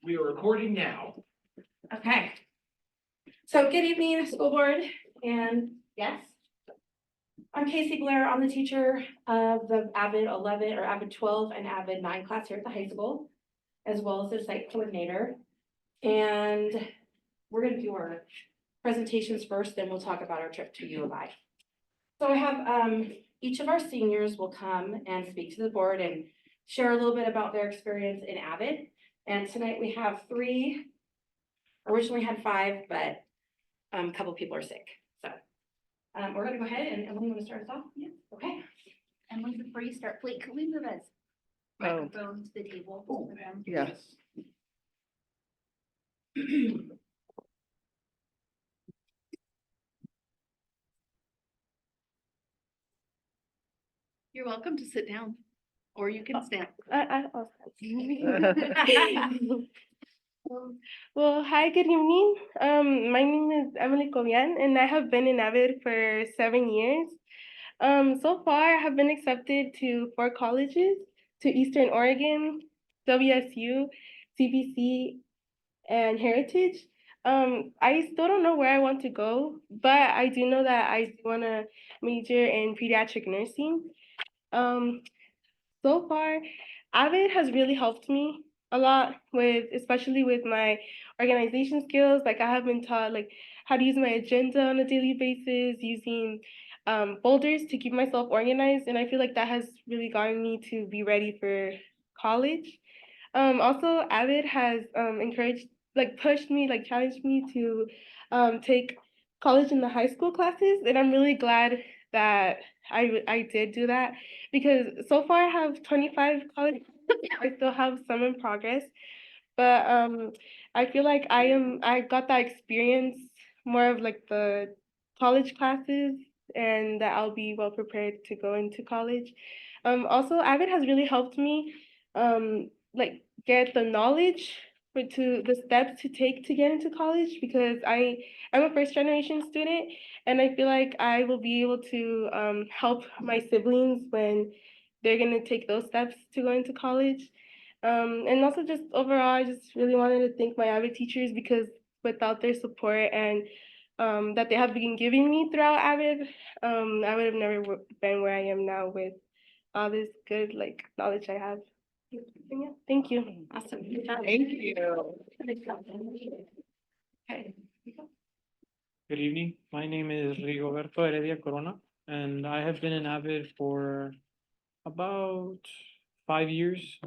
We are recording now. Okay. So good evening, school board and yes. I'm Casey Blair. I'm the teacher of the Avid 11 or Avid 12 and Avid 9 class here at the high school, as well as the site coordinator. And we're going to do our presentations first, then we'll talk about our trip to U of I. So I have each of our seniors will come and speak to the board and share a little bit about their experience in Avid. And tonight we have 3. Originally had 5, but a couple people are sick. So we're gonna go ahead and Emily, you want to start us off? Yeah. Okay. Emily, before you start, wait, could we move his microphone to the table? Yes. You're welcome to sit down, or you can stand. Well, hi, good evening. My name is Emily Cobian, and I have been in Avid for 7 years. So far, I have been accepted to 4 colleges, to Eastern Oregon, WSU, CBC, and Heritage. I still don't know where I want to go, but I do know that I do want to major in pediatric nursing. So far, Avid has really helped me a lot with, especially with my organization skills. Like I have been taught like how to use my agenda on a daily basis, using folders to keep myself organized, and I feel like that has really gotten me to be ready for college. Also, Avid has encouraged, like pushed me, like challenged me to take college in the high school classes, and I'm really glad that I did do that because so far I have 25 college. I still have some in progress, but I feel like I got that experience more of like the college classes, and that I'll be well prepared to go into college. Also, Avid has really helped me like get the knowledge for to the steps to take to get into college because I'm a first generation student, and I feel like I will be able to help my siblings when they're gonna take those steps to go into college. And also just overall, I just really wanted to thank my Avid teachers because without their support and that they have been giving me throughout Avid, I would have never been where I am now with all this good like knowledge I have. And yeah, thank you. Awesome. Good job. Thank you. Okay. Good evening. My name is Rigoberto Heredia Corona, and I have been in Avid for about 5 years.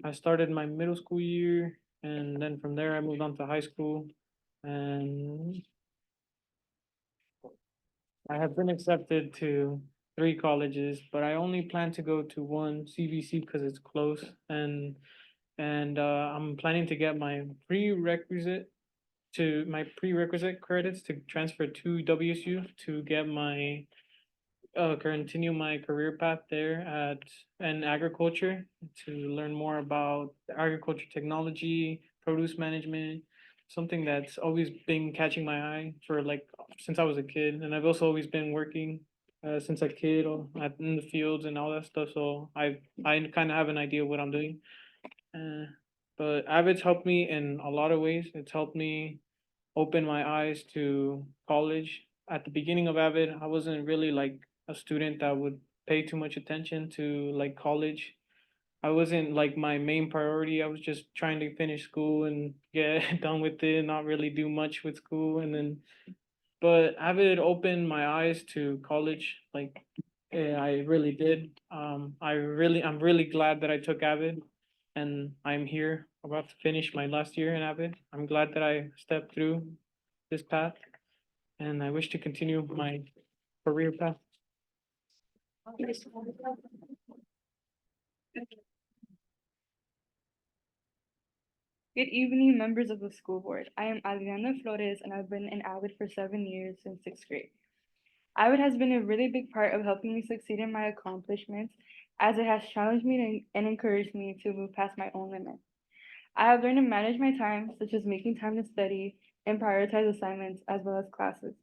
I started my middle school year, and then from there I moved on to high school, and I have been accepted to 3 colleges, but I only plan to go to one, CBC, because it's close, and I'm planning to get my prerequisite credits to transfer to WSU to get my continue my career path there at in agriculture to learn more about agriculture technology, produce management, something that's always been catching my eye for like since I was a kid, and I've also always been working since a kid in the fields and all that stuff. So I kind of have an idea of what I'm doing. Uh, but Avid's helped me in a lot of ways. It's helped me open my eyes to college. At the beginning of Avid, I wasn't really like a student that would pay too much attention to like college. I wasn't like my main priority. I was just trying to finish school and get done with it, not really do much with school. But Avid opened my eyes to college. Like, I really did. I'm really glad that I took Avid, and I'm here about to finish my last year in Avid. I'm glad that I stepped through this path, and I wish to continue my career path. Good evening, members of the school board. I am Adriana Flores, and I've been in Avid for 7 years since 6th grade. Avid has been a really big part of helping me succeed in my accomplishments, as it has challenged me and encouraged me to move past my own limits. I have learned to manage my time, such as making time to study and prioritize assignments as well as classes.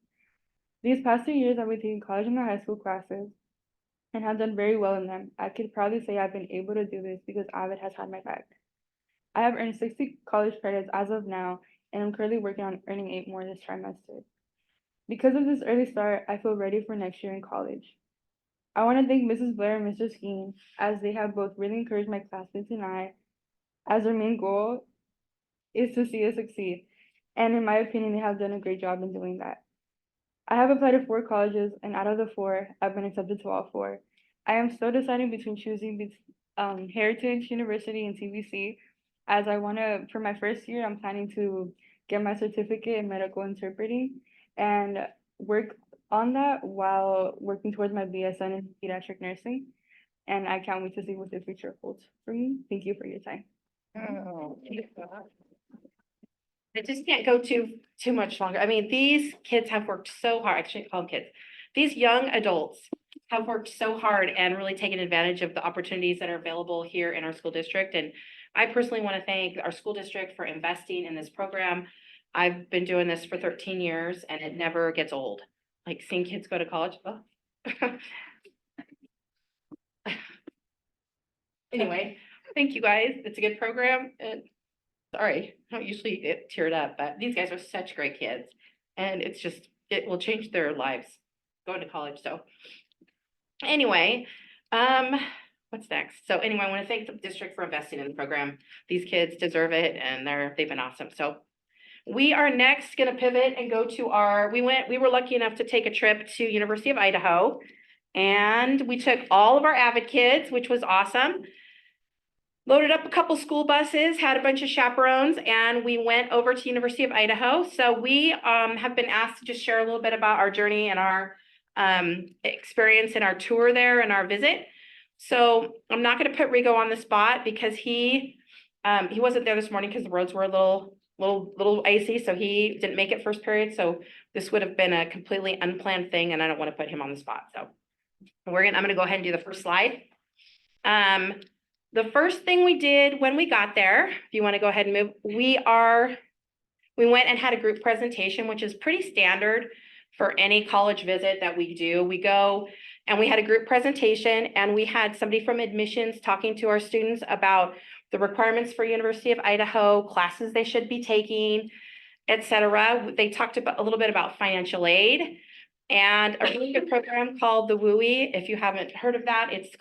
These past 2 years, I've been taking college and high school classes and have done very well in them. I could proudly say I've been able to do this because Avid has had my back. I have earned 60 college credits as of now, and I'm currently working on earning 8 more this trimester. Because of this early start, I feel ready for next year in college. I want to thank Mrs. Blair and Mr. Skeen, as they have both really encouraged my classmates and I, as our main goal is to see us succeed. And in my opinion, they have done a great job in doing that. I have applied to 4 colleges, and out of the 4, I've been accepted to all 4. I am still deciding between choosing Heritage University and TBC, as I want to, for my first year, I'm planning to get my certificate in medical interpreting and work on that while working towards my BSN in pediatric nursing. And I can't wait to see what the future holds for me. Thank you for your time. I just can't go too much longer. I mean, these kids have worked so hard. I shouldn't call them kids. These young adults have worked so hard and really taken advantage of the opportunities that are available here in our school district. And I personally want to thank our school district for investing in this program. I've been doing this for 13 years and it never gets old. Like seeing kids go to college. Oh. Anyway, thank you guys. It's a good program. And sorry, I don't usually get teared up, but these guys are such great kids. And it's just, it will change their lives going to college. So anyway, what's next? So anyway, I want to thank the district for investing in the program. These kids deserve it and they've been awesome. So we are next going to pivot and go to we were lucky enough to take a trip to University of Idaho, and we took all of our AVID kids, which was awesome. Loaded up a couple school buses, had a bunch of chaperones, and we went over to University of Idaho. So we have been asked to just share a little bit about our journey and our experience in our tour there and our visit. So I'm not going to put Rigo on the spot because he wasn't there this morning because the roads were a little icy, so he didn't make it first period. So this would have been a completely unplanned thing, and I don't want to put him on the spot. So I'm gonna go ahead and do the first slide. The first thing we did when we got there, if you want to go ahead and move, we went and had a group presentation, which is pretty standard for any college visit that we do. We go and we had a group presentation, and we had somebody from admissions talking to our students about the requirements for University of Idaho, classes they should be taking, etc. They talked about a little bit about financial aid and a really good program called the WUI. If you haven't heard of that, it's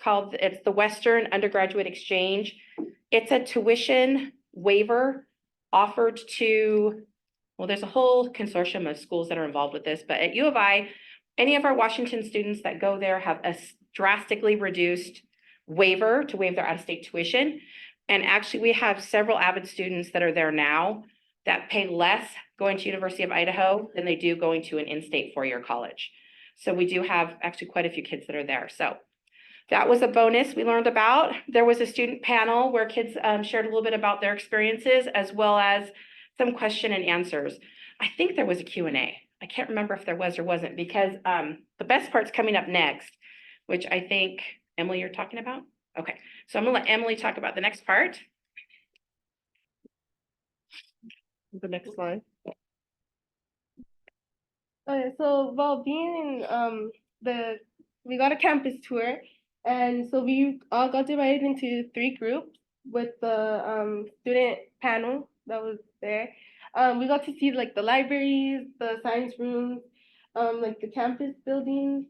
the Western Undergraduate Exchange. It's a tuition waiver offered to, well, there's a whole consortium of schools that are involved with this, but at U of I, any of our Washington students that go there have a drastically reduced waiver to waive their out-of-state tuition. And actually, we have several AVID students that are there now that pay less going to University of Idaho than they do going to an in-state four-year college. So we do have actually quite a few kids that are there. So that was a bonus we learned about. There was a student panel where kids shared a little bit about their experiences, as well as some question and answers. I think there was a Q&A. I can't remember if there was or wasn't, because the best part's coming up next, which I think, Emily, you're talking about? Okay, so I'm gonna let Emily talk about the next part. The next slide. Okay, so while being in we got a campus tour, and so we all got divided into 3 groups with the student panel that was there. We got to see like the libraries, the science rooms, like the campus buildings.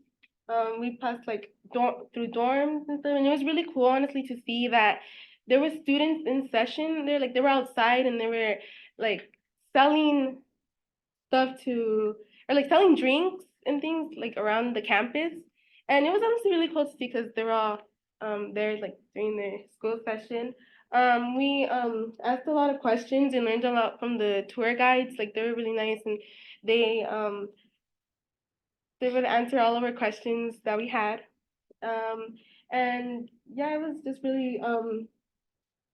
We passed like through dorms and stuff, and it was really cool, honestly, to see that there were students in session there, like they were outside and they were like selling stuff or like selling drinks and things like around the campus. And it was honestly really cool to see because they were all there like during their school session. We asked a lot of questions and learned a lot from the tour guides. Like they were really nice, and they would answer all of our questions that we had. And yeah, it was just really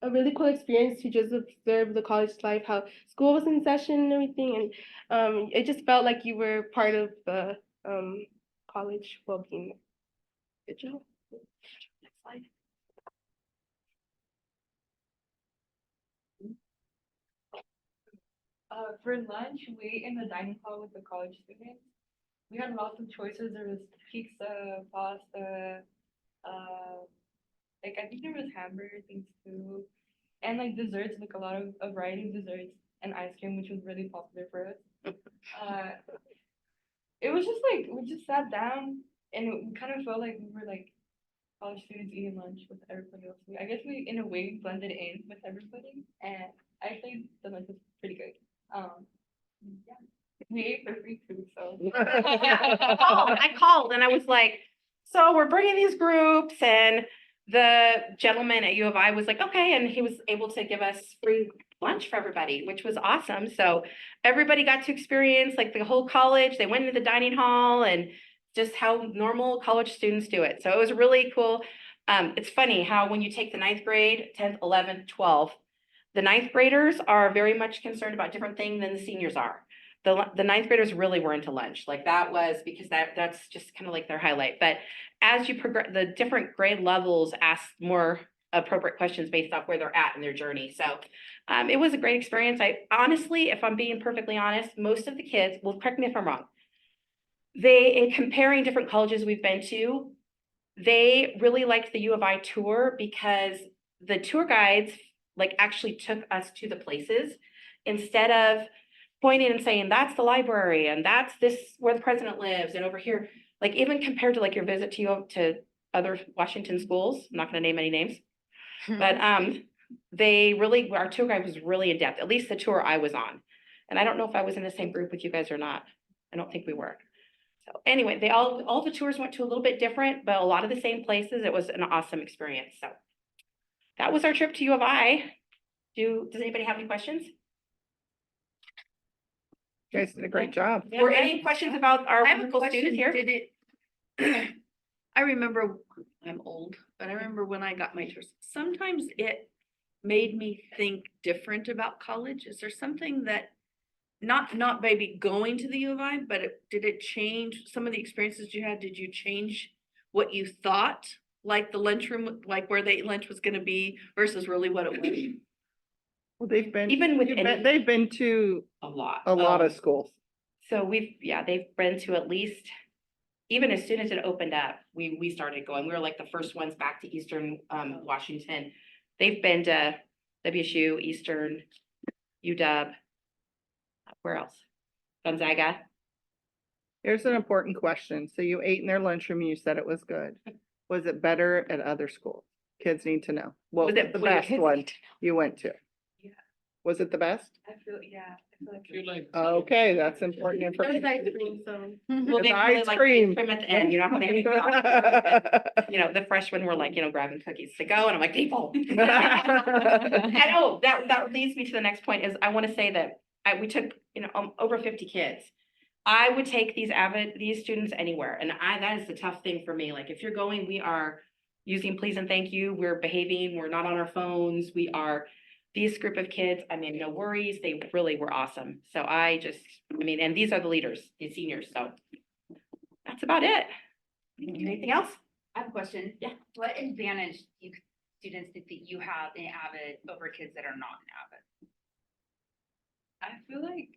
a really cool experience to just observe the college life, how school was in session and everything, and it just felt like you were part of the college well-being. Good job. Next slide. For lunch, we ate in the dining hall with the college students. We had lots of choices. There was pizza, pasta, like I think there was hamburger things too. and like desserts, like a lot of a variety of desserts and ice cream, which was really popular for us. It was just like we just sat down and we kind of felt like we were like college students eating lunch with everybody else. I guess we in a way blended in with everybody, and actually the lunch was pretty good. Yeah, we ate for free too, so. I called and I was like, so we're bringing these groups, and the gentleman at U of I was like, okay, and he was able to give us free lunch for everybody, which was awesome. So everybody got to experience like the whole college. They went into the dining hall and just how normal college students do it. So it was really cool. It's funny how when you take the 9th grade, 10th, 11th, 12th, the 9th graders are very much concerned about different things than the seniors are. The 9th graders really were into lunch. Like that was because that's just kind of like their highlight. But as you progress, the different grade levels ask more appropriate questions based off where they're at in their journey. So it was a great experience. I honestly, if I'm being perfectly honest, most of the kids, well, correct me if I'm wrong, in comparing different colleges we've been to, they really liked the U of I tour because the tour guides like actually took us to the places instead of pointing and saying, that's the library and that's this where the president lives and over here. Like even compared to like your visit to other Washington schools, I'm not gonna name any names, but our tour guide was really in depth, at least the tour I was on. And I don't know if I was in the same group with you guys or not. I don't think we were. So anyway, all the tours went to a little bit different, but a lot of the same places. It was an awesome experience. So that was our trip to U of I. Does anybody have any questions? You guys did a great job. Or any questions about our I have a wonderful question. students here? Did it? I remember, I'm old, but I remember when I got my tours, sometimes it made me think different about college. Is there something that, not maybe going to the U of I, but did it change some of the experiences you had? Did you change what you thought? Like the lunchroom, like where the lunch was gonna be versus really what it was? Well, they've been. Even with any- They've been to A lot. a lot of schools. So they've been to at least, even as soon as it opened up, we started going. We were like the first ones back to Eastern Washington. They've been to WSU, Eastern, UW. Where else? Gonzaga. Here's an important question. So you ate in their lunchroom, you said it was good. Was it better at other schools? Kids need to know. What was Was it- the wait, best kids one need you went to? Yeah. Was it the best? I feel like I feel like. Okay, that's important It was information. ice cream, so. Well, It's they really ice like cream. ice cream at the end, you know how they, you know, the freshmen were like, grabbing cookies to go, and I'm like, people. And that leads me to the next point is I want to say that we took, over 50 kids. I would take these students anywhere, and that is the tough thing for me. Like if you're going, we are using please and thank you. We're behaving. We're not on our phones. These group of kids, no worries. They really were awesome. So and these are the leaders, the seniors. So that's about it. Anything else? I have a question. Yeah. What advantage do students think that you have in Avid over kids that are not in Avid? I feel like,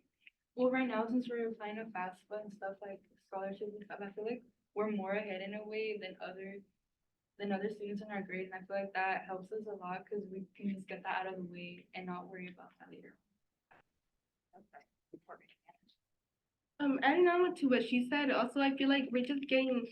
well, right now, since we're applying to FAFSA and stuff like scholarships and stuff, I feel like we're more ahead in a way than other students in our grade. And I feel like that helps us a lot because we can just get that out of the way and not worry about that later. Okay, important advantage. Adding on to what she said, also I feel like we're just getting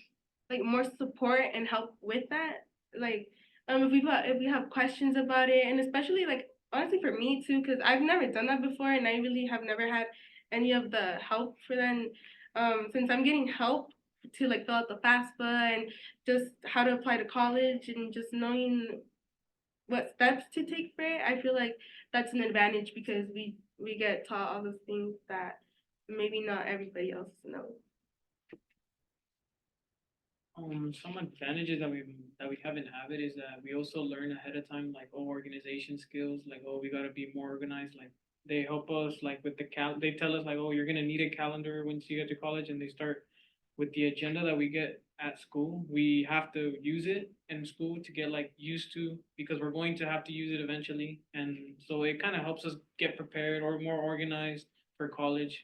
like more support and help with that. Like, if we have questions about it, and especially like honestly for me too, because I've never done that before, and I really have never had any of the help for them. Since I'm getting help to like fill out the FAFSA and just how to apply to college and just knowing what steps to take for it, I feel like that's an advantage because we get taught all those things that maybe not everybody else knows. Some advantages that we have in Avid is that we also learn ahead of time, like, organization skills, like, we gotta be more organized, like, they help us, like, with they tell us, like, you're gonna need a calendar once you get to college, and they start with the agenda that we get at school. We have to use it in school to get, like, used to, because we're going to have to use it eventually, and so it kind of helps us get prepared or more organized for college.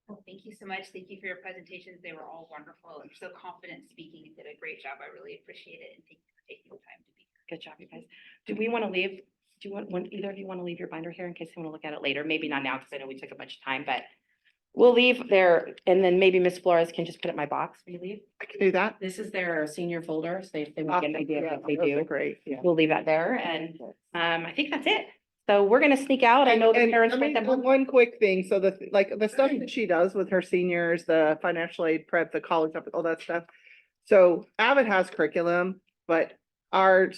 Well, thank you so much. Thank you for your presentations. They were all wonderful. You're so confident speaking. You did a great job. I really appreciate it. And thank you for taking the time to be here. Good job, you guys. Do we want to leave, do you want, either of you want to leave your binder here in case you want to look at it later? Maybe not now, because I know we took a bunch of time, but we'll leave there, and then maybe Miss Flores can just put it in my box when you leave. I can do that. This is their senior folder, so they want to get an idea of Yeah, what they those are do. Great, yeah. We'll leave that there, and I think that's it. So we're gonna sneak out. I know the And parents let read me them. put one quick thing, so the stuff that she does with her seniors, the financial aid prep, the college, all that stuff. So Avid has curriculum, but our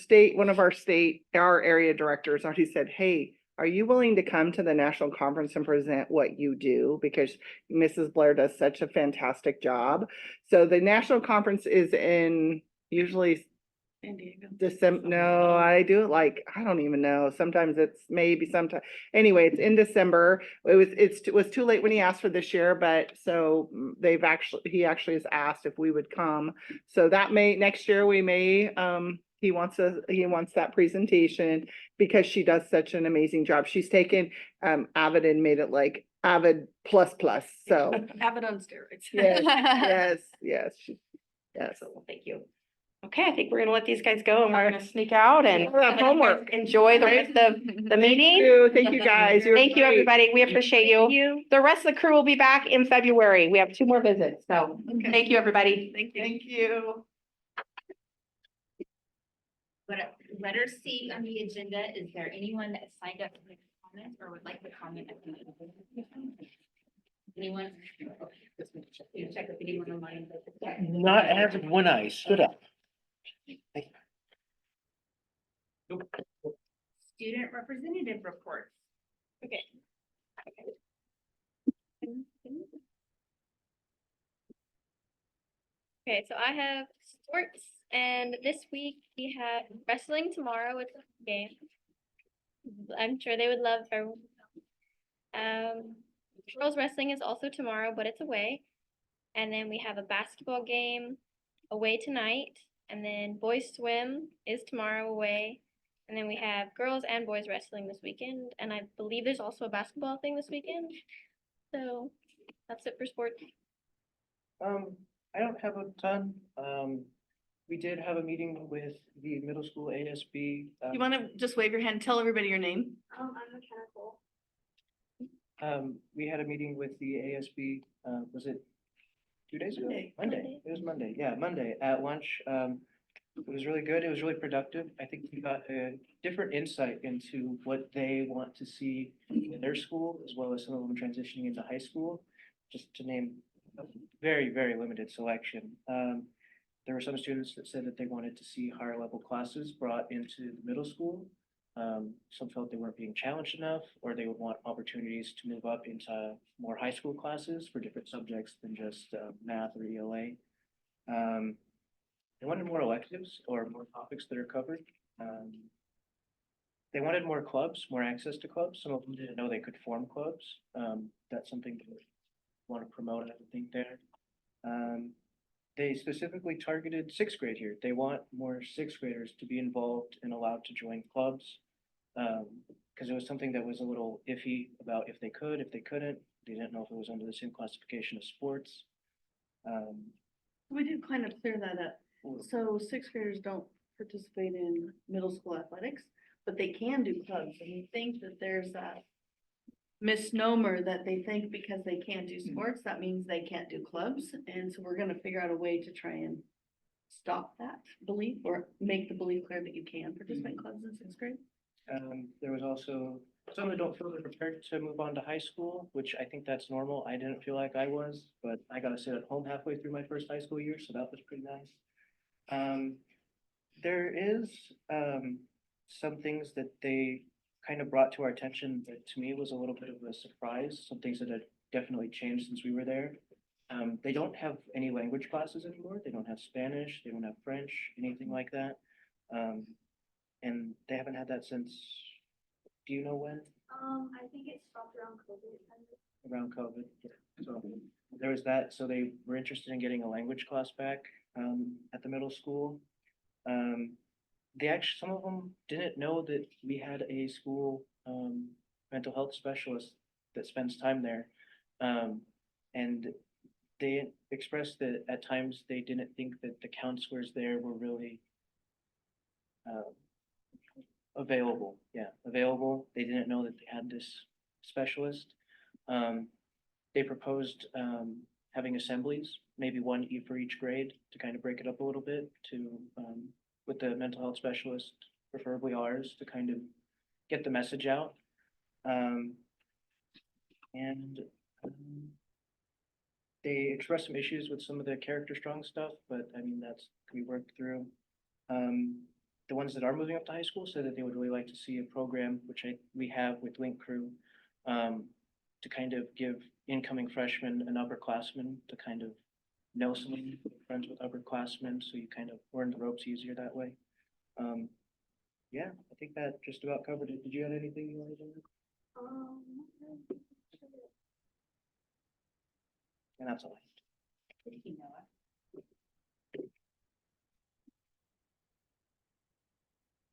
area directors already said, hey, are you willing to come to the national conference and present what you do? Because Mrs. Blair does such a fantastic job. So the national conference is in usually San Diego. December. No, I do it like, I don't even know. Sometimes it's maybe sometime. Anyway, it's in December. It was too late when he asked for this year, but so he actually has asked if we would come. So that next year we may, he wants that presentation because she does such an amazing job. She's taken, Avid and made it like Avid plus, so. Avid on steroids. Yes, yes. Well, thank you. Okay, I think we're gonna let these guys go and we're gonna sneak out and We'll have homework. enjoy the rest of the meeting. Thank you, guys. You're Thank you, great. everybody. We appreciate you. The rest of the crew will be back in February. We have 2 more visits, so Okay. thank you, everybody. Thank you. Thank you. Letter C on the agenda, is there anyone that signed up to make a comment or would like to comment? Anyone? You check if anyone online. Not having when I stood up. Student representative reports. Okay. Okay, so I have sports, and this week we have wrestling tomorrow. It's a game. I'm sure they would love for everyone. Girls wrestling is also tomorrow, but it's away. And then we have a basketball game away tonight, and then boys swim is tomorrow away. And then we have girls and boys wrestling this weekend, and I believe there's also a basketball thing this weekend. So that's it for sports. I don't have a ton. We did have a meeting with the middle school ASB. You want to just wave your hand, tell everybody your name? I'm mechanical. We had a meeting with the ASB, was it 2 days ago? Monday. Monday, it was Monday, yeah, Monday at lunch. It was really good, it was really productive. I think we got a different insight into what they want to see in their school, as well as some of them transitioning into high school, just to name a very, very limited selection. There were some students that said that they wanted to see higher level classes brought into the middle school. Some felt they weren't being challenged enough, or they would want opportunities to move up into more high school classes for different subjects than just math or ELA. They wanted more electives or more topics that are covered. They wanted more clubs, more access to clubs. Some of them didn't know they could form clubs. That's something that we want to promote, I think, there. They specifically targeted 6th grade here. They want more 6th graders to be involved and allowed to join clubs. Because it was something that was a little iffy about if they could, if they couldn't. They didn't know if it was under the same classification as sports. We did kind of clear that up. So 6th graders don't participate in middle school athletics, but they can do clubs. And we think that there's a misnomer that they think because they can't do sports, that means they can't do clubs. And so we're gonna figure out a way to try and stop that belief or make the belief clear that you can participate in clubs in 6th grade. There was also some that don't feel they're prepared to move on to high school, which I think that's normal. I didn't feel like I was, but I got to sit at home halfway through my first high school year, so that was pretty nice. There is some things that they kind of brought to our attention that to me was a little bit of a surprise, some things that had definitely changed since we were there. They don't have any language classes anymore. They don't have Spanish, they don't have French, anything like that. And they haven't had that since, do you know when? I think it stopped around COVID. Around COVID. Yeah. So there was that. So they were interested in getting a language class back at the middle school. Some of them didn't know that we had a school mental health specialist that spends time there. And they expressed that at times they didn't think that the counselors there were really available, yeah, available. They didn't know that they had this specialist. They proposed, having assemblies, maybe one for each grade to kind of break it up a little bit to, with the mental health specialist, preferably ours, to kind of get the message out. And they expressed some issues with some of the character strong stuff, but I mean, that's, can be worked through. The ones that are moving up to high school said that they would really like to see a program, which we have with Link Crew, to kind of give incoming freshmen and upperclassmen to kind of know someone, friends with upperclassmen, so you kind of learn the ropes easier that way. Yeah, I think that just about covered it. Did you have anything you wanted to add? And that's all I have. Thank you, Noah.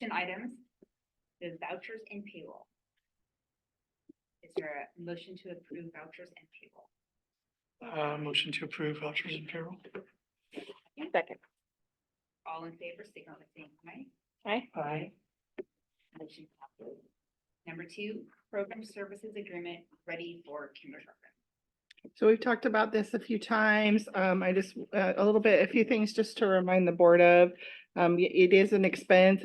Action items, the vouchers and payroll. Is there a motion to approve vouchers and payroll? Motion to approve vouchers and payroll. Second. All in favor, signal by saying aye. Aye. Aye. Motion passes. Number 2, program services agreement ready for kindergarten. So we've talked about this a few times. I just, a few things just to remind the board of. It is an expense,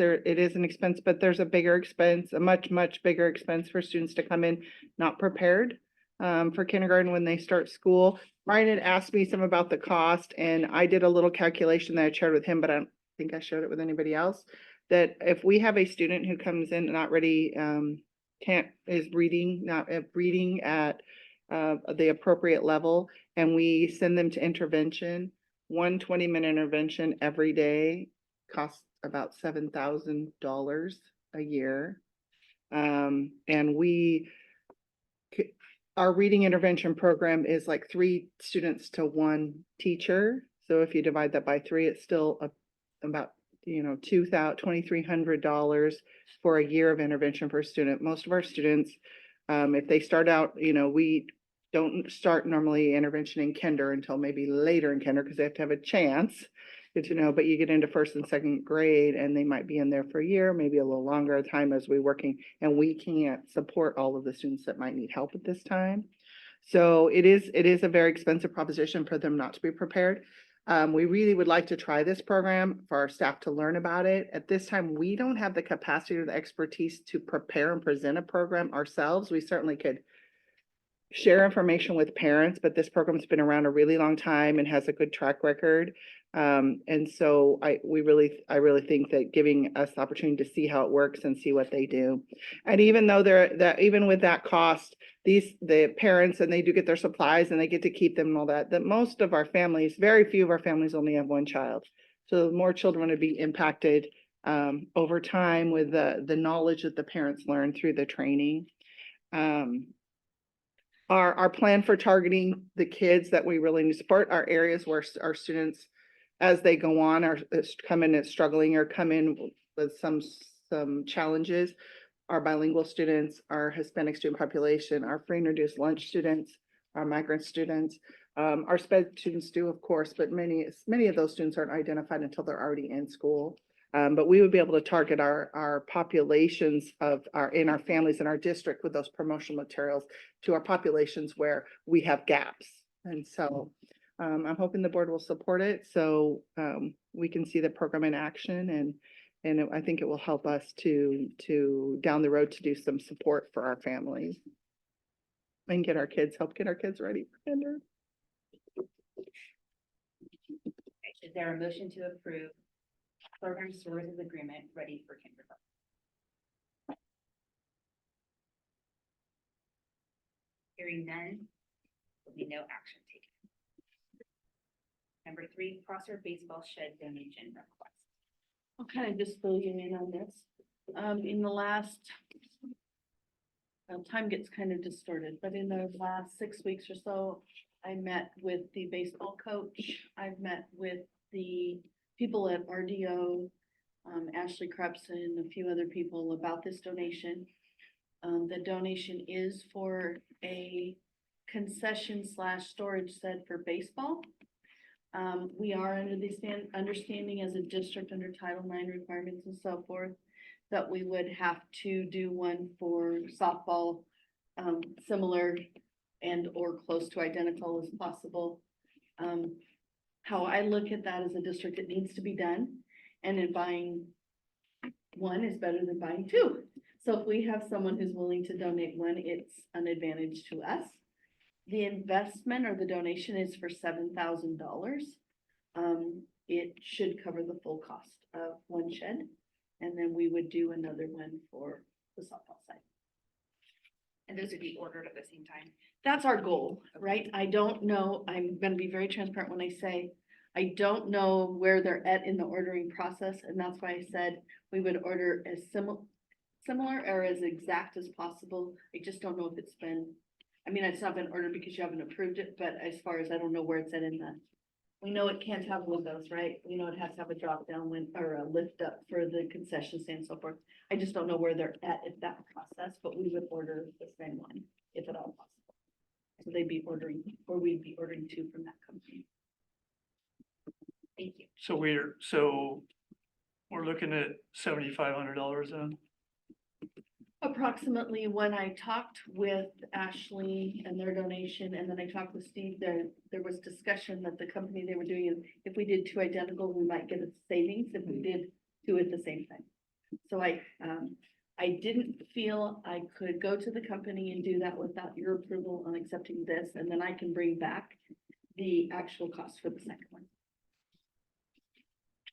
but there's a bigger expense, a much, much bigger expense for students to come in not prepared for kindergarten when they start school. Ryan had asked me some about the cost, and I did a little calculation that I shared with him, but I don't think I shared it with anybody else. That if we have a student who comes in not ready, is reading at the appropriate level, and we send them to intervention, one 20-minute intervention every day costs about $7,000 a year. And our reading intervention program is like 3 students to 1 teacher. So if you divide that by 3, it's still about, $2,300 for a year of intervention per student. Most of our students, if they start out, we don't start normally intervention in kinder until maybe later in kinder because they have to have a chance but you get into 1st and 2nd grade and they might be in there for a year, maybe a little longer time as we're working, and we can't support all of the students that might need help at this time. So it is a very expensive proposition for them not to be prepared. We really would like to try this program for our staff to learn about it. At this time, we don't have the capacity or the expertise to prepare and present a program ourselves. We certainly could share information with parents, but this program's been around a really long time and has a good track record. And so I really think that giving us the opportunity to see how it works and see what they do. And even though even with that cost, the parents, and they do get their supplies and they get to keep them and all that most of our families, very few of our families only have 1 child. So more children would be impacted over time with the knowledge that the parents learn through the training. Our plan for targeting the kids that we really need to support are areas where our students, as they go on, come in as struggling or come in with some challenges. Our bilingual students, our Hispanic student population, our free and reduced lunch students, our migrant students, our sped students do, of course, but many of those students aren't identified until they're already in school. But we would be able to target our populations in our families in our district with those promotional materials to our populations where we have gaps. And so I'm hoping the board will support it so we can see the program in action, and I think it will help us to down the road to do some support for our families and help get our kids ready for kinder. Is there a motion to approve program services agreement ready for kindergarten? Hearing none, there'll be no action taken. Number 3, Prosser Baseball Shed donation request. I'll kind of just fill you in on this. In the last, time gets kind of distorted, but in the last 6 weeks or so, I met with the baseball coach. I've met with the people at RDO, Ashley Krebs and a few other people about this donation. The donation is for a concession / storage set for baseball. We are under the understanding as a district under Title IX requirements and so forth that we would have to do one for softball, similar and or close to identical as possible. How I look at that as a district, it needs to be done, and in buying one is better than buying two. So if we have someone who's willing to donate one, it's an advantage to us. The investment or the donation is for $7,000. It should cover the full cost of one shed. And then we would do another one for the softball side. And those would be ordered at the same time. That's our goal, right? I don't know, I'm gonna be very transparent when I say, I don't know where they're at in the ordering process, and that's why I said we would order as similar or as exact as possible. I just don't know if it's been, I mean, it's not been ordered because you haven't approved it, but as far as I don't know where it's at in the. We know it can't have windows, right? We know it has to have a drop down or a lift up for the concession stand and so forth. I just don't know where they're at in that process, but we would order the same one if at all possible. So they'd be ordering, or we'd be ordering two from that company. Thank you. So we're looking at $7,500 then? Approximately, when I talked with Ashley and their donation, and then I talked with Steve, there was discussion that the company they were doing, if we did two identical, we might get a savings if we did two at the same time. So I didn't feel I could go to the company and do that without your approval on accepting this, and then I can bring back the actual cost for the second one.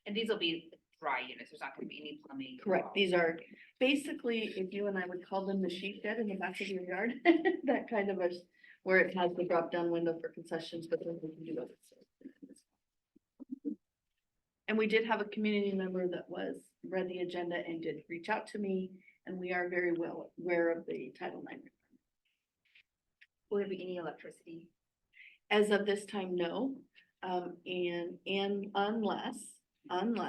And these will be dry units. There's not gonna be any plumbing. Correct, these are basically, if you and I would call them the sheep shed in the back of your yard, that kind of a, where it has the drop down window for concessions, but then we can do other stuff. And we did have a community member that read the agenda and did reach out to me, and we are very well aware of the Title IX. Will there be any electricity? As of this time, no, and unless, and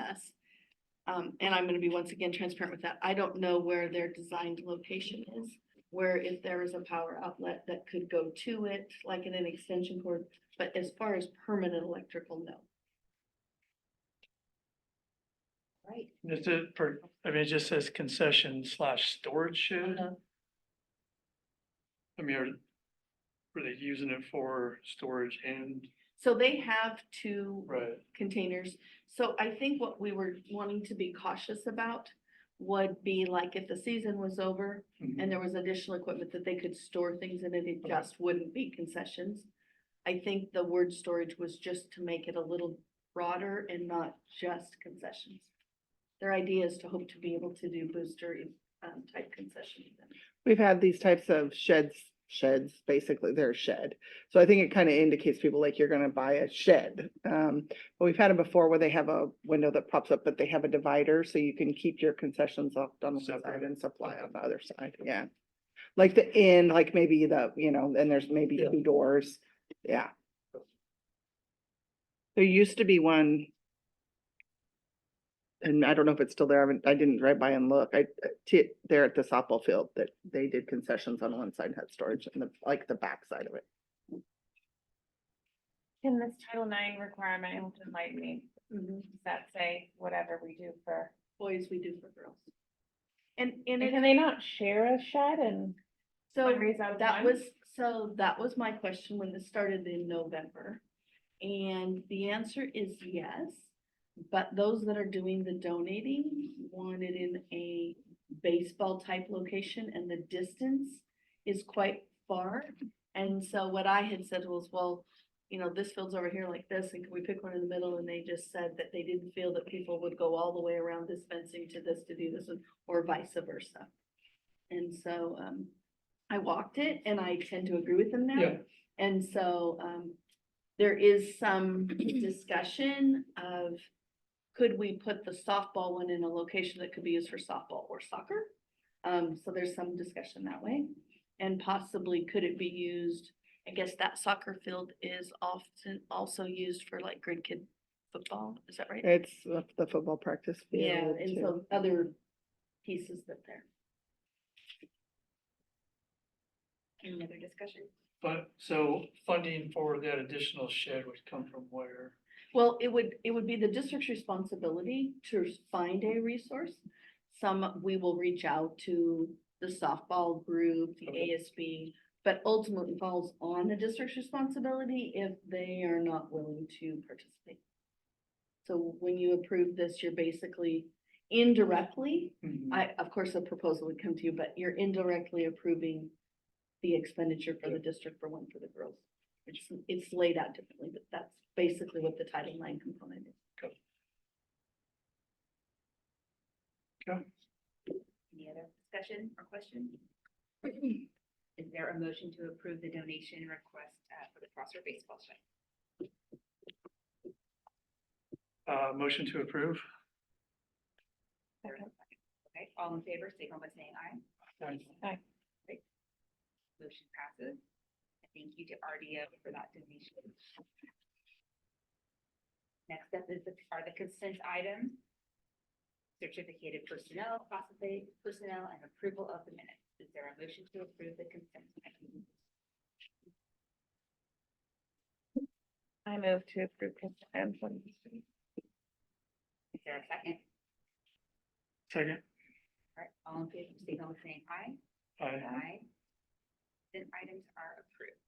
I'm gonna be once again transparent with that, I don't know where their designed location is, where if there is a power outlet that could go to it, like in an extension cord, but as far as permanent electrical, no. Right. It just says concession/storage shed. Uh-huh. I mean, are they using it for storage and, So they have two right? containers. So I think what we were wanting to be cautious about would be like if the season was over and there was additional equipment that they could store things in it, it Okay. just wouldn't be concessions. I think the word storage was just to make it a little broader and not just concessions. Their idea is to hope to be able to do booster type concessions. We've had these types of sheds, basically they're a shed. So I think it kind of indicates people like you're gonna buy a shed. But we've had them before where they have a window that pops up, but they have a divider so you can keep your concessions off on one side Separate. and supply on the other side, yeah. Like the inn, like maybe and there's maybe Yeah. two doors, yeah. There used to be one. And I don't know if it's still there, I didn't drive by and look, there at the softball field, that they did concessions on one side, had storage in the back side of it. Can this Title IX requirement, and enlighten me, Mhm. does that say whatever we do for, Boys, we do for girls. And and it can they not share a shed and So fundraise out of that one? that was my question when this started in November. And the answer is yes, but those that are doing the donating want it in a baseball type location and the distance is quite far. And so what I had said was, well, this field's over here like this, and can we pick one in the middle? And they just said that they didn't feel that people would go all the way around this fencing to this to do this, or vice versa. And so, I walked it and I tend to agree with them now. Yeah. And so, there is some discussion of, could we put the softball one in a location that could be used for softball or soccer? So there's some discussion that way. And possibly could it be used, I guess that soccer field is often also used for like grade kid football, is that right? It's the football practice field. Yeah, and too. so other pieces that there. Any other discussion? But, so funding for that additional shed would come from where? Well, it would be the district's responsibility to find a resource. Some, we will reach out to the softball group, the ASB, but ultimately falls on the district's responsibility if they are not willing to participate. So when you approve this, you're basically indirectly, of course, a proposal would come to you, but you're indirectly approving the expenditure for the district for the girls. It's laid out differently, but that's basically what the Title IX component is. Any other discussion or question? Is there a motion to approve the donation request for the Prosser baseball site? Motion to approve. Okay, all in favor, signal by saying aye. Motion passes. Thank you to RDO for that donation. Next up are the consent items. Certificated personnel, classified personnel, and approval of the minutes. Is there a motion to approve the consent items? I move to approve consent items. Is there a second? Second. All right, all in favor, signal by saying aye. Aye. Consent items are approved.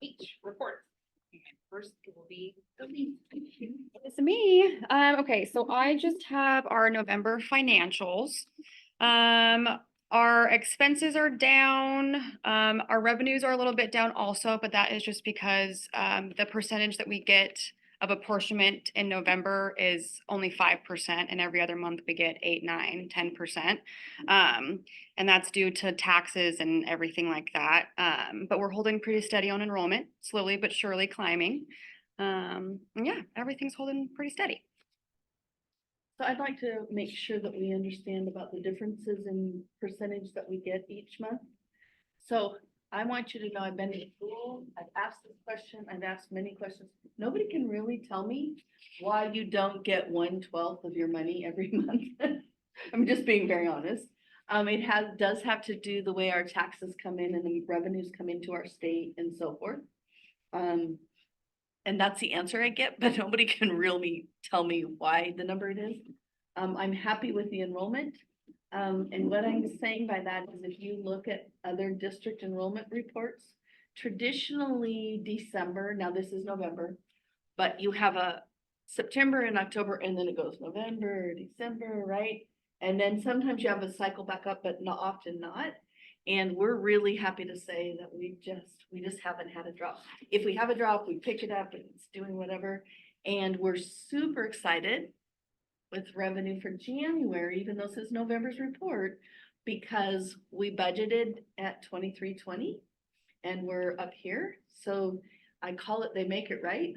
H, reports. And first, it will be the lead. It's me. Okay, so I just have our November financials. Our expenses are down. Our revenues are a little bit down also, but that is just because the percentage that we get of apportionment in November is only 5%, and every other month we get 8, 9, 10%. And that's due to taxes and everything like that. But we're holding pretty steady on enrollment, slowly but surely climbing. And yeah, everything's holding pretty steady. So I'd like to make sure that we understand about the differences in percentage that we get each month. So I want you to know I've been to school, I've asked this question, I've asked many questions. Nobody can really tell me why you don't get 1/12 of your money every month. I'm just being very honest. It does have to do the way our taxes come in and the revenues come into our state and so forth. And that's the answer I get, but nobody can really tell me why the number it is. I'm happy with the enrollment. And what I'm saying by that is if you look at other district enrollment reports, traditionally December, now this is November, but you have a September and October, and then it goes November, December, right? And then sometimes you have a cycle back up, but not often not. And we're really happy to say that we just haven't had a drop. If we have a drop, we pick it up and it's doing whatever. And we're super excited with revenue for January, even though this is November's report, because we budgeted at 2320 and we're up here. So I call it, they make it right.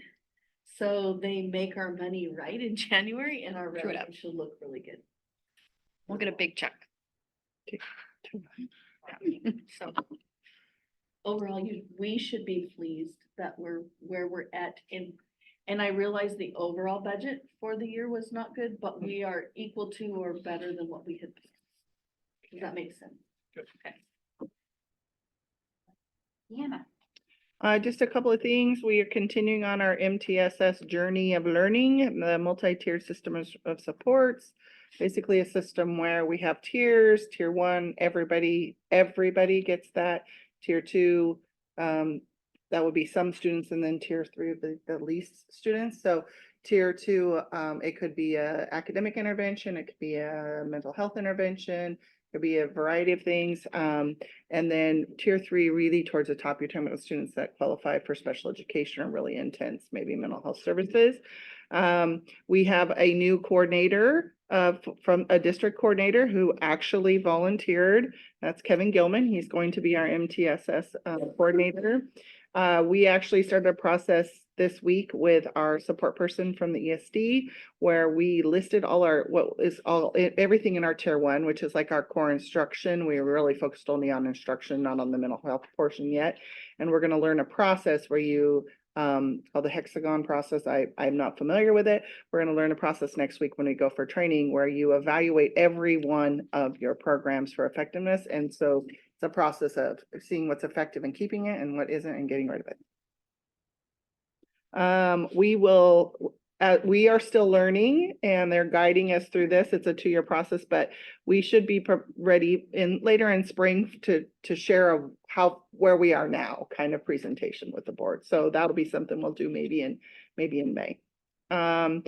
So they make our money right in January and our True it revenue up. should look really good. We'll get a big check. So overall, we should be pleased that we're where we're at and I realize the overall budget for the year was not good, but we are equal to or better than what we had. Does that make sense? Good. Okay. Deanna. Just a couple of things. We are continuing on our MTSS journey of learning, the multi-tiered system of supports. Basically a system where we have tiers. Tier 1, everybody gets that. Tier 2, that would be some students, and then tier 3 of the least students. So tier 2, it could be a academic intervention, it could be a mental health intervention, it could be a variety of things. And then tier 3 really towards the top, you're talking about students that qualify for special education or really intense, maybe mental health services. We have a new coordinator from a district coordinator who actually volunteered. That's Kevin Gilman. He's going to be our MTSS coordinator. We actually started a process this week with our support person from the ESD, where we listed everything in our tier 1, which is like our core instruction. We were really focused only on instruction, not on the mental health portion yet. And we're going to learn a process where you called the hexagon process. I'm not familiar with it. We're going to learn a process next week when we go for training where you evaluate every one of your programs for effectiveness. And so it's a process of seeing what's effective and keeping it and what isn't and getting rid of it. We will, we are still learning and they're guiding us through this. It's a 2-year process, but we should be ready later in spring to share where we are now kind of presentation with the board. So that'll be something we'll do maybe in May. Was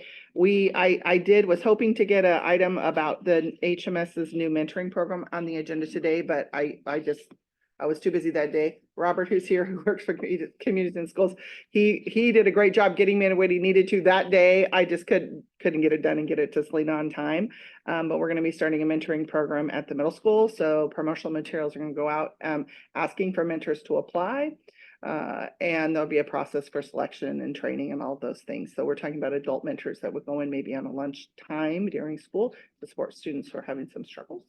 hoping to get an item about the HMS's new mentoring program on the agenda today, but I was too busy that day. Robert, who's here, who works for Communities in Schools, he did a great job getting me what he needed to that day. I just couldn't get it done and get it to Selena on time. But we're going to be starting a mentoring program at the middle school. So promotional materials are going to go out asking for mentors to apply. And there'll be a process for selection and training and all of those things. So we're talking about adult mentors that would go in maybe on a lunch time during school to support students who are having some struggles.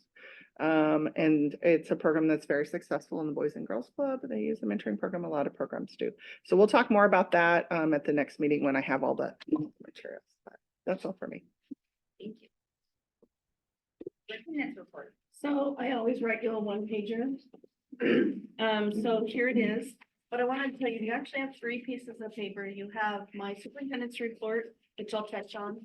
And it's a program that's very successful in the Boys and Girls Club. They use the mentoring program. A lot of programs do. So we'll talk more about that at the next meeting when I have all the materials. But that's all for me. Thank you. Superintendent's report. So I always write you a one pager. So here it is. But I wanted to tell you, you actually have 3 pieces of paper. You have my superintendent's report, which I'll touch on.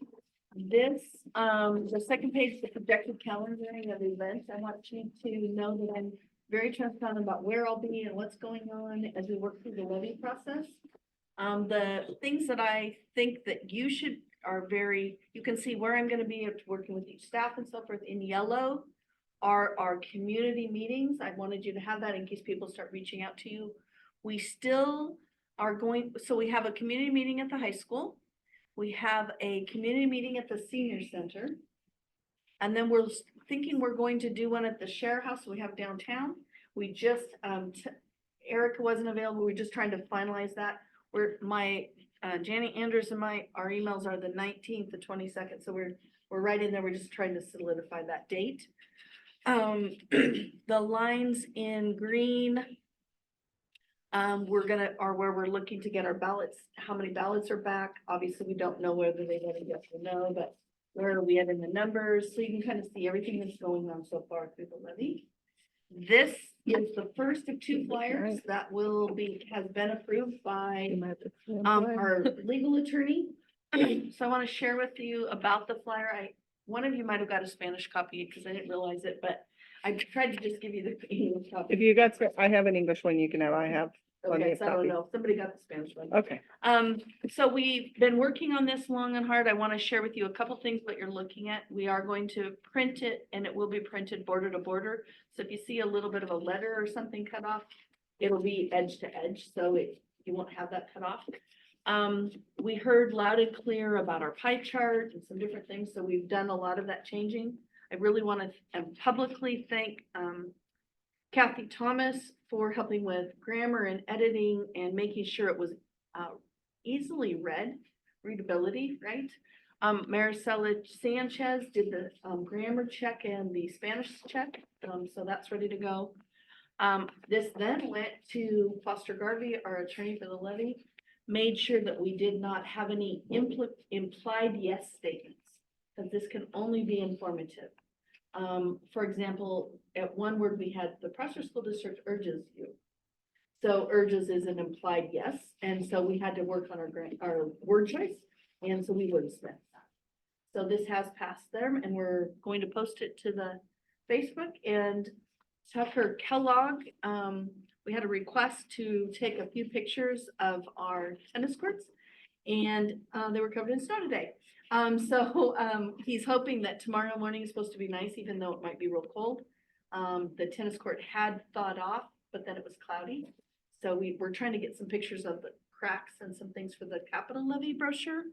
This, the second page, the projected calendaring of events. I want you to know that I'm very transparent about where I'll be and what's going on as we work through the levy process. The things that I think that you can see where I'm gonna be working with each staff and so forth. In yellow are our community meetings. I wanted you to have that in case people start reaching out to you. We still are so we have a community meeting at the high school. We have a community meeting at the senior center. And then we're thinking we're going to do one at the share house we have downtown. We just, Erica wasn't available. We're just trying to finalize that. Janet Andrews and our emails are the 19th, the 22nd. So we're right in there. We're just trying to solidify that date. The lines in green are where we're looking to get our ballots, how many ballots are back. Obviously, we don't know whether they voted yes or no, but where are we at in the numbers? So you can kind of see everything that's going on so far through the levy. This is the first of 2 flyers that has been approved by our legal attorney. So I want to share with you about the flyer. One of you might have got a Spanish copy because I didn't realize it, but I tried to just give you the English copy. If you got, I have an English one you can have. I have. Okay, so I don't know. Somebody got the Spanish one. Okay. So we've been working on this long and hard. I want to share with you a couple things what you're looking at. We are going to print it and it will be printed border to border. So if you see a little bit of a letter or something cut off, it'll be edge to edge. So you won't have that cut off. We heard loud and clear about our pie chart and some different things. So we've done a lot of that changing. I really want to publicly thank Kathy Thomas for helping with grammar and editing and making sure it was easily readability, right? Maricela Sanchez did the grammar check and the Spanish check, so that's ready to go. This then went to Foster Garvey, our attorney for the levy, made sure that we did not have any implied yes statements, because this can only be informative. For example, at one word we had the Prosser School District urges you. So urges is an implied yes, and so we had to work on our word choice, and so we wordsmith that. So this has passed there, and we're going to post it to the Facebook. And Tucker Kellogg, we had a request to take a few pictures of our tennis courts, and they were covered in snow today. He's hoping that tomorrow morning is supposed to be nice, even though it might be real cold. The tennis court had thawed off, but then it was cloudy. So we're trying to get some pictures of the cracks and some things for the capital levy brochure.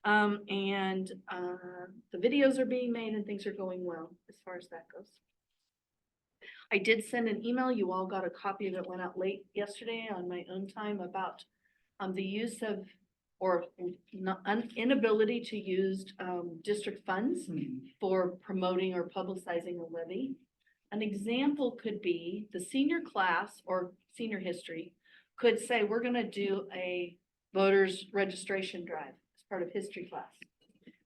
The videos are being made and things are going well as far as that goes. I did send an email. You all got a copy of it, went out late yesterday on my own time about the use of or inability to use district funds for promoting or publicizing a levy. An example could be the senior class or senior history could say, we're gonna do a voters registration drive as part of history class.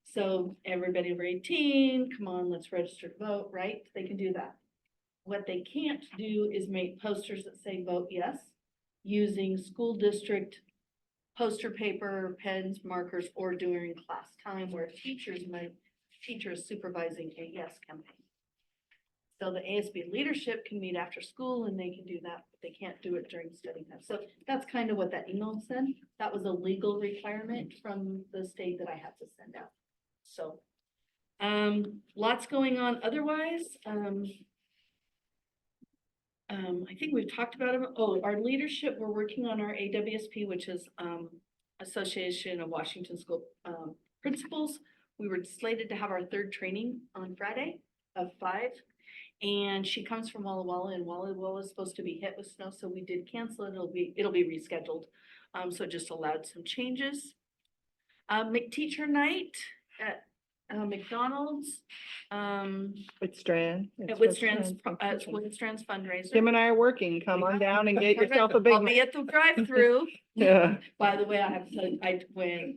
So everybody over 18, come on, let's register to vote, right? They can do that. What they can't do is make posters that say vote yes, using school district poster paper, pens, markers, or during class time where teacher is supervising a yes campaign. So the ASB leadership can meet after school and they can do that, but they can't do it during study time. So that's kind of what that email said. That was a legal requirement from the state that I had to send out. So, lots going on otherwise. I think we've talked about it. Oh, our leadership, we're working on our AWSP, which is, Association of Washington School, Principals. We were slated to have our third training on Friday of 5. And she comes from Walla Walla, and Walla Walla is supposed to be hit with snow, so we did cancel it. It'll be rescheduled. So it just allowed some changes. McTeacher night at McDonald's. It's Strand. At Woodstrand's fundraiser. Kim and I are working. Come on down and get yourself a I'll big. be at the drive-through. Yeah. By the way, I have to tell you, when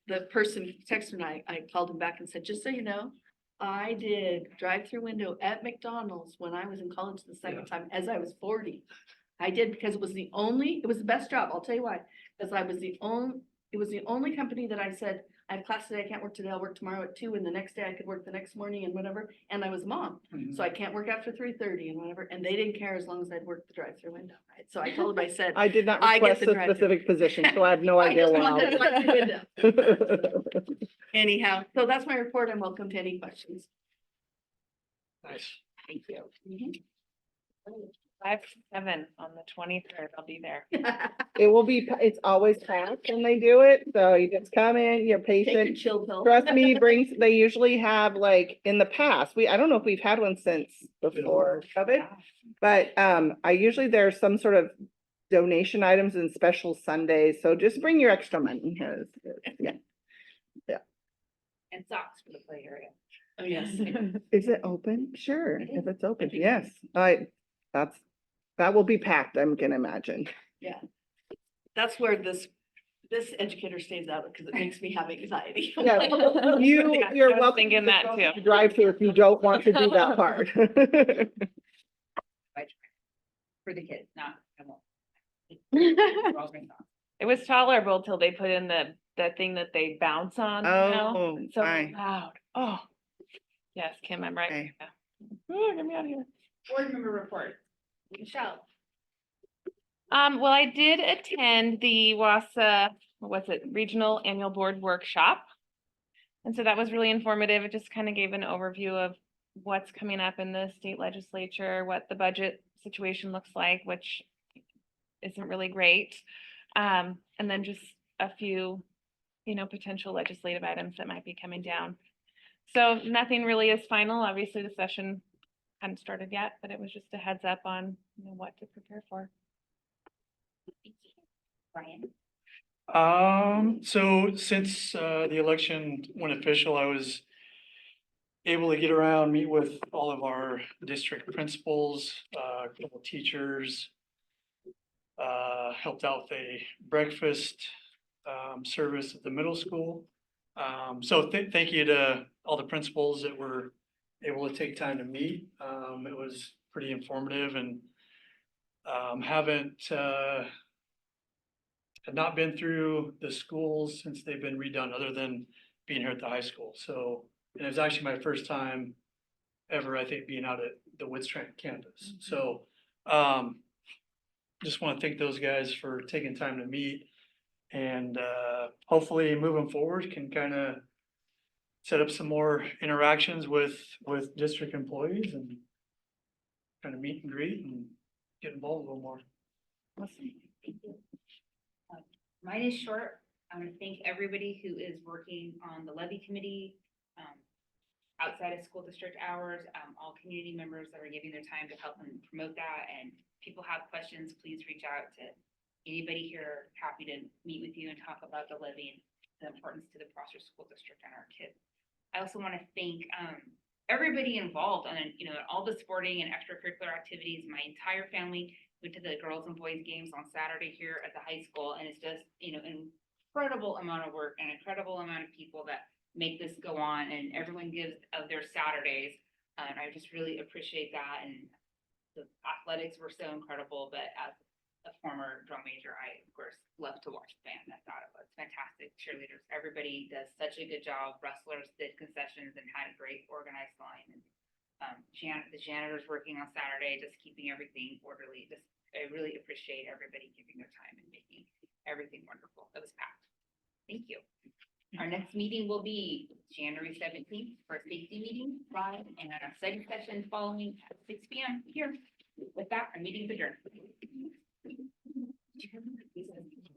the person texted me, I called him back and said, just so you know, I did drive-through window at McDonald's when I was in college the second time, as I was 40. I did because it was the best job. I'll tell you why. Because it was the only company that I said, I have class today, I can't work today, I'll work tomorrow at 2, and the next day I could work the next morning and whatever. And I was a mom, so I can't work after 3:30 and whatever. And they didn't care as long as I'd worked the drive-through window, right? So I told them, I said, I did not I get request the a drive-through. specific position, so I have no I idea just what want the I'll drive-through window. do. Anyhow, so that's my report. I'm welcome to any questions. Nice. Thank you. 5 to 7 on the 23rd. I'll be there. It will be, it's always packed when they do it, so you just come in, you're Take your patient. chill pill. Trust me, they usually have like in the past, I don't know if we've had one since before COVID. But I there's some sort of donation items and special Sundays, so just bring your extra money. Yeah. And socks for the play area. Oh, yes. Is it open? Sure, if it's open, yes. That will be packed, I'm gonna imagine. Yeah. That's where this educator stays out because it makes me have anxiety. Yeah, I you're was welcome thinking that too. to drive through if you don't want to do that part. For the kids, not, I won't. It was tolerable till they put in the thing that they bounce on, you know? Oh, It's so fine. loud. Oh. Yes, Kim, I'm right. Okay. Yeah. Oh, get me out of here. Board member report. Michelle. Well, I did attend the WASA, Regional Annual Board Workshop. And so that was really informative. It just kind of gave an overview of what's coming up in the state legislature, what the budget situation looks like, which isn't really great. And then just a few, potential legislative items that might be coming down. So nothing really is final. Obviously, the session hadn't started yet, but it was just a heads up on what to prepare for. Brian. So since the election went official, I was able to get around, meet with all of our district principals, a couple teachers. Helped out with a breakfast service at the middle school. So thank you to all the principals that were able to take time to meet. It was pretty informative and had not been through the schools since they've been redone, other than being here at the high school. So, and it was actually my first time ever, I think, being out at the Woodstrand campus. So, just want to thank those guys for taking time to meet, and hopefully moving forward can kind of set up some more interactions with district employees and kind of meet and greet and get involved a little more. Awesome. Thank you. Mine is short. I want to thank everybody who is working on the levy committee, outside of school district hours, all community members that are giving their time to help and promote that. And people have questions, please reach out to anybody here. Happy to meet with you and talk about the levy and the importance to the Prosser School District and our kids. I also want to thank everybody involved on all the sporting and extracurricular activities. My entire family went to the girls and boys games on Saturday here at the high school, and it's just an incredible amount of work and incredible amount of people that make this go on, and everyone gives of their Saturdays. And I just really appreciate that. And the athletics were so incredible, but as a former drum major, I of course love to watch the band. I thought it was fantastic. Cheerleaders, everybody does such a good job. Wrestlers did concessions and had a great organized line. And the janitors working on Saturday, just keeping everything orderly. Just I really appreciate everybody giving their time and making everything wonderful. It was packed. Thank you. Our next meeting will be January 17th for a safety meeting, live, and a study session following at 6 p.m. here. With that, our meeting's adjourned.